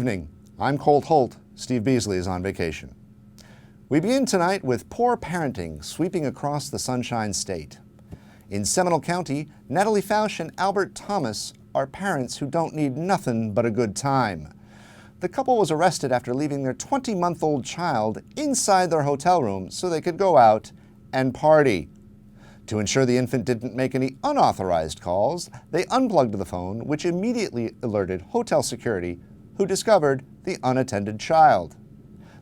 evening. I'm Colt Holt. Steve Beasley is on vacation. We begin tonight with poor parenting sweeping across the Sunshine State. In Seminole County, Natalie Fausch and Albert Thomas are parents who don't need nothing but a good time. The couple was arrested after leaving their 20-month-old child inside their hotel room so they could go out and party. To ensure the infant didn't make any unauthorized calls, they unplugged the phone, which immediately alerted hotel security, who discovered the unattended child.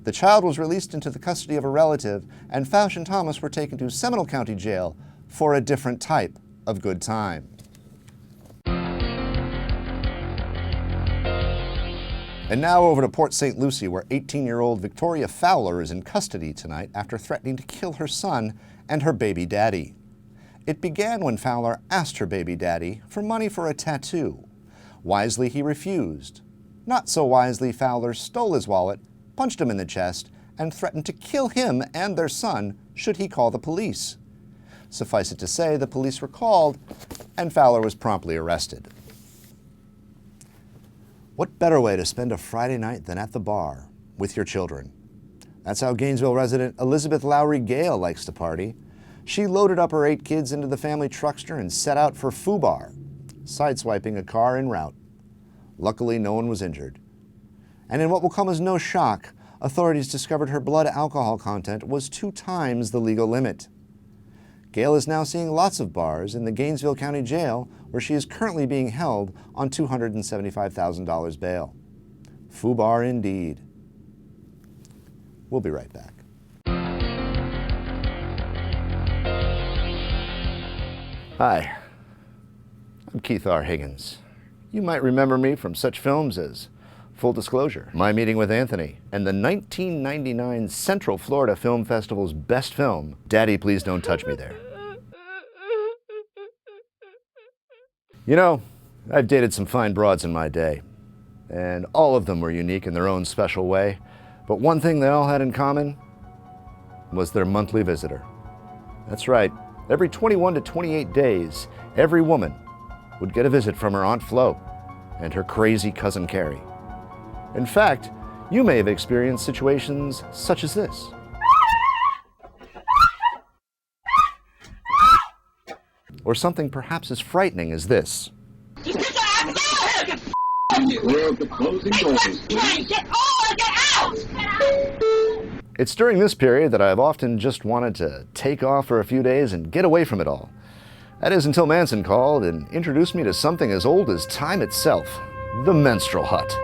The child was released into the custody of a relative, and Fausch and Thomas were taken to Seminole County Jail for a different type of good time. And now over to Port St. Lucie, where 18-year-old Victoria Fowler is in custody tonight after threatening to kill her son and her baby daddy. It began when Fowler asked her baby daddy for money for a tattoo. Wisely, he refused. Not so wisely, Fowler stole his wallet, punched him in the chest, and threatened to kill him and their son should he call the police. Suffice it to say, the police were called, and Fowler was promptly arrested. What better way to spend a Friday night than at the bar with your children? That's how Gainesville resident Elizabeth Lowry Gale likes to party. She loaded up her 8 kids into the family truckster and set out for Foo Bar, sideswiping a car en route. Luckily, no one was injured. And in what will come as no shock, authorities discovered her blood alcohol content was 2 times the legal limit. Gale is now seeing lots of bars in the Gainesville County Jail, where she is currently being held on $275,000 bail. Foo Bar indeed. We'll be right back. Hi, I'm Keith R. Higgins. You might remember me from such films as Full Disclosure, My Meeting with Anthony, and the 1999 Central Florida Film Festival's best film, Daddy, Please Don't Touch Me There. You know, I've dated some fine broads in my day, and all of them were unique in their own special way, but one thing they all had in common was their monthly visitor. That's right. Every 21 to 28 days, every woman would get a visit from her Aunt Flo and her crazy cousin Carrie. In fact, you may have experienced situations such as this. Or something perhaps as frightening as this. It's during this period that I've often just wanted to take off for a few days and get away from it all. That is until Manson called and introduced me to something as old as time itself, the menstrual hut.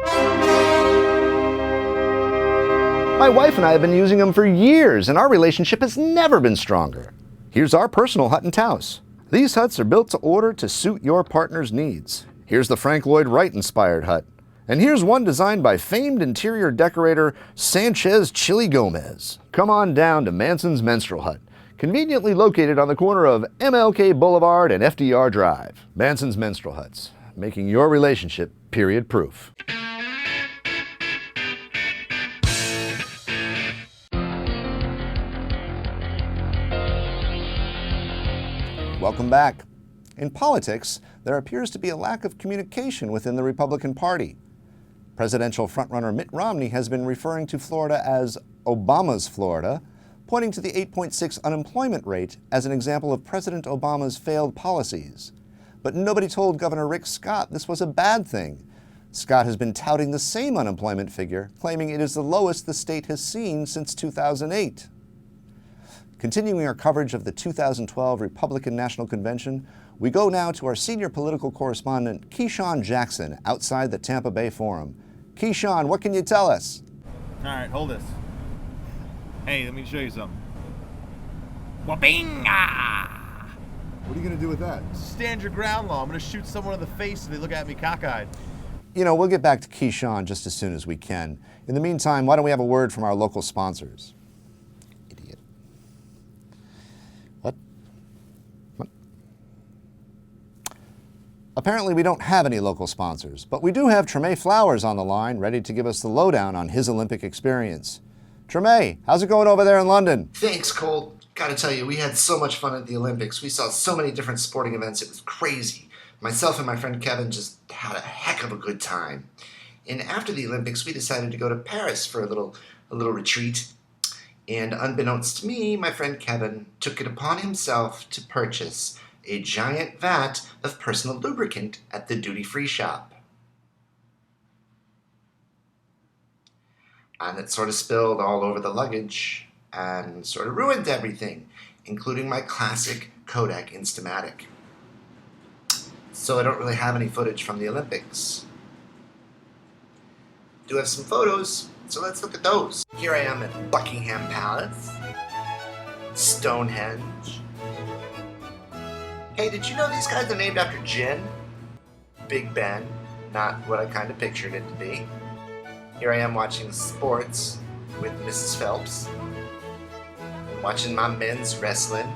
My wife and I have been using them for years, and our relationship has never been stronger. Here's our personal hut in Taos. These huts are built to order to suit your partner's needs. Here's the Frank Lloyd Wright-inspired hut. And here's one designed by famed interior decorator Sanchez Chili Gomez. Come on down to Manson's Menstrual Hut, conveniently located on the corner of MLK Boulevard and FDR Drive. Manson's Menstrual Huts, making your relationship period-proof. Welcome back. In politics, there appears to be a lack of communication within the Republican Party. Presidential frontrunner Mitt Romney has been referring to Florida as Obama's Florida, pointing to the 8.6 unemployment rate as an example of President Obama's failed policies. But nobody told Governor Rick Scott this was a bad thing. Scott has been touting the same unemployment figure, claiming it is the lowest the state has seen since 2008. Continuing our coverage of the 2012 Republican National Convention, we go now to our senior political correspondent, Keyshawn Jackson, outside the Tampa Bay Forum. Keyshawn, what can you tell us? All right, hold this. Hey, let me show you something. Wabinga! What are you going to do with that? Stand your ground law. I'm going to shoot someone in the face if they look at me cockeyed. You know, we'll get back to Keyshawn just as soon as we can. In the meantime, why don't we have a word from our local sponsors? Idiot. What? Apparently we don't have any local sponsors, but we do have Treme Flowers on the line, ready to give us the lowdown on his Olympic experience. Treme, how's it going over there in London? Thanks, Colt. Gotta tell you, we had so much fun at the Olympics. We saw so many different sporting events, it was crazy. Myself and my friend Kevin just had a heck of a good time. And after the Olympics, we decided to go to Paris for a little retreat. And unbeknownst to me, my friend Kevin took it upon himself to purchase a giant vat of personal lubricant at the duty-free shop. And it sort of spilled all over the luggage and sort of ruined everything, including my classic Kodak Instamatic. So I don't really have any footage from the Olympics. Do have some photos, so let's look at those. Here I am at Buckingham Palace, Stonehenge. Hey, did you know these guys are named after gin? Big Ben, not what I kind of pictured it to be. Here I am watching sports with Mrs. Phelps, and watching my men's wrestling.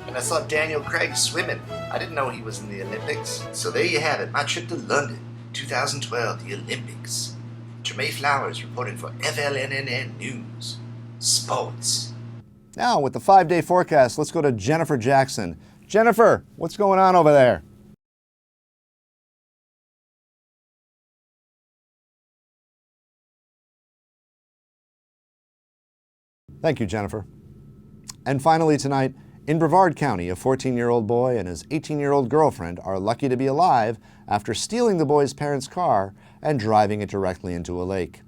And I saw Daniel Craig swimming. I didn't know he was in the Olympics. So there you have it, my trip to London, 2012, the Olympics. Treme Flowers reporting for FLNNN News. Sports. Now, with the 5-day forecast, let's go to Jennifer Jackson. Jennifer, what's going on over there? Thank you, Jennifer. And finally tonight, in Brevard County, a 14-year-old boy and his 18-year-old girlfriend are lucky to be alive after stealing the boy's parents' car and driving it directly into a lake.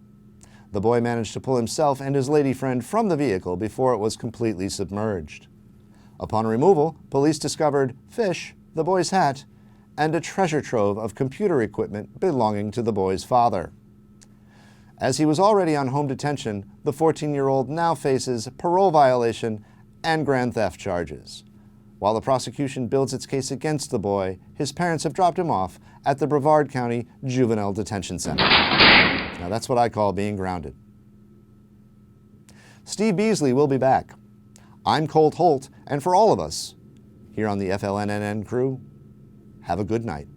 The boy managed to pull himself and his lady friend from the vehicle before it was completely submerged. Upon removal, police discovered fish, the boy's hat, and a treasure trove of computer equipment belonging to the boy's father. As he was already on home detention, the 14-year-old now faces parole violation and grand theft charges. While the prosecution builds its case against the boy, his parents have dropped him off at the Brevard County Juvenile Detention Center. Now that's what I call being grounded. Steve Beasley will be back. I'm Colt Holt, and for all of us here on the FLNNN crew, have a good night.